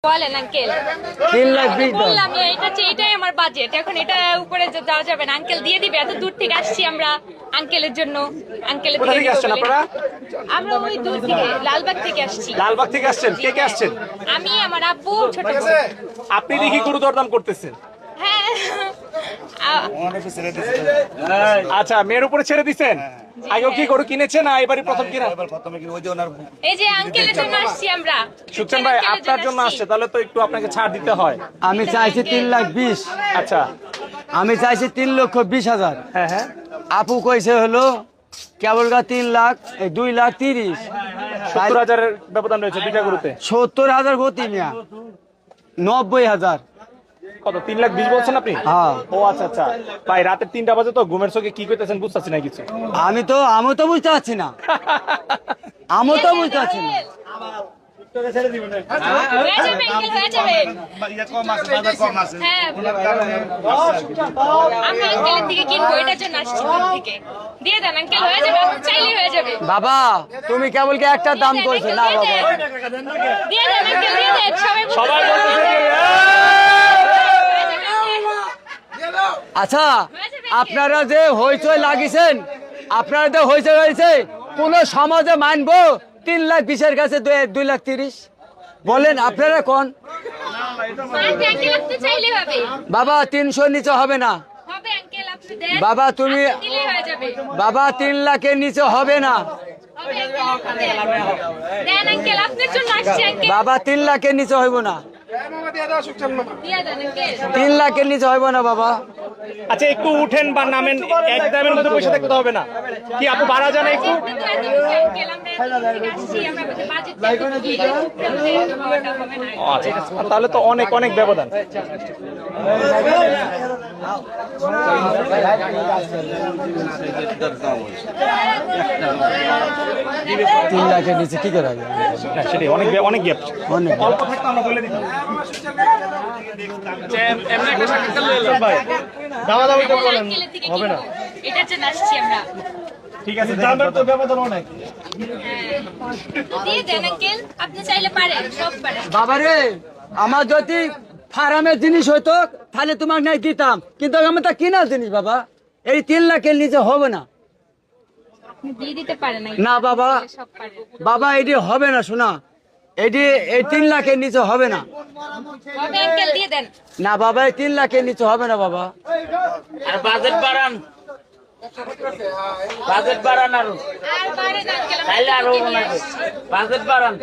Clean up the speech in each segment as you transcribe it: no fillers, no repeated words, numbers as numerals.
বলেন আঙ্কেল 3,20,000 বললাম এটাই আমার বাজেট। এখন এটা উপরে যাওয়া যাবে না। আঙ্কেল দিয়ে দিবে, এত দূর থেকে আসছি আমরা আঙ্কেলের জন্য। আঙ্কেলের কোথা থেকে আসছেন আপনারা? আমরা ওই দূর থেকে লালবাগ থেকে আসছি। লালবাগ থেকে আসছেন? কে কে আসছেন? আমি, আমার আব্বু, ছোট বোন। আপনি দেখি গরু দরদাম করতেছেন। হ্যাঁ আচ্ছা, মেয়ের উপরে ছেড়ে দিচ্ছেন? আগেও কি গরু কিনেছেন না এবারই প্রথম কিনা? এই যে আঙ্কেলের জন্য আসছি আমরা। সুখচান ভাই আপনার জন্য আসছে, তাহলে তো একটু আপনাকে ছাড় দিতে হয়। আমি চাইছি 3,20,000। আচ্ছা, আমি চাইছি 3,20,000। হ্যাঁ হ্যাঁ, আপু কইছে হলো কেবল 2,30,000। 70,000-এর ব্যবধান রয়েছে দুইটা গরুতে। 70,000 গতি মিয়া, 90,000। কত? 3,20,000 বলছেন আপনি? হ্যাঁ। ও আচ্ছা আচ্ছা ভাই, রাতের 3টা বাজে তো ঘুমের চোখে কি কইতেছেন বুঝতেছি না কিছু। আমি তো বুঝতে পারছি না, আমি তো বুঝতে পারছি না। হয়ে যাবে আঙ্কেল, হয়ে যাবে। হ্যাঁ, আমরা আঙ্কেলের থেকে কিনবো, এটার জন্য আসছি দূর থেকে। দিয়ে দেন আঙ্কেল, হয়ে যাবে, আপনি চাইলেই হয়ে যাবে। বাবা তুমি কেবল কি একটা দাম কইছো না বাবা? দিয়ে দেন আঙ্কেল, দিয়ে দেন। সবাই বলতেছে যে, আচ্ছা, আপনারা যে হইচই লাগিয়েছেন, আপনারা যে হইচই হয়েছে, কোন সমাজে মানবো 3,20,000 কাছে 2,30,000? বলেন আপনারা কোন? মানবে আঙ্কেল, আপনি চাইলেই হবে। বাবা 300 নিচে হবে না। হবে আঙ্কেল, আপনি দেন। বাবা তুমি, আপনি দিলেই হয়ে যাবে। বাবা 3 লাখের নিচে হবে না। হবে আঙ্কেল, আপনি দেন। দেন আঙ্কেল, আপনার জন্য আসছি আঙ্কেল। বাবা 3 লাখের নিচে হইব না, দিয়ে দেন আঙ্কেল। 3 লাখের নিচে হইব না বাবা। আচ্ছা একটু উঠেন বা নামেন, এক দামের মধ্যে পয়সা দেখতে হবে না কি? আপু বাড়া জানে একটু। আচ্ছা, তাহলে তো অনেক অনেক ব্যবধান। তিন লাখের নিচে কি করে হবে? না, সেটাই অনেক অনেক গ্যাপ। অনেক অল্প থাকতে আমরা বলে দিতাম ভাই, দাওয়া দাওয়া তো বলেন হবে না। এটার জন্য আসছি আমরা। ঠিক আছে, দামের তো ব্যবধান অনেক। দিয়ে দেন আঙ্কেল, আপনি চাইলে পারেন, সব পারেন। বাবা রে, আমার যদি ফার্মের জিনিস হইতো তাহলে তোমাকে নাই দিতাম, কিন্তু আমার তা কিনা জিনিস বাবা। এই 3 লাখের নিচে হবে না। আপনি দিয়ে দিতে পারেন না বাবা, সব পারেন। বাবা এটি হবে না, শোনা, এটি এই 3 লাখের নিচে হবে না। হবে আঙ্কেল, দিয়ে দেন। না বাবা, এই 3 লাখের নিচে হবে না বাবা। আর বাজেট বাড়ান, বাজেট বাড়ান আরো, আর বাড়েন আঙ্কেল, তাইলে আরো বাজেট বাড়ান,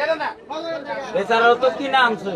এছাড়াও তো কিনা আনছে।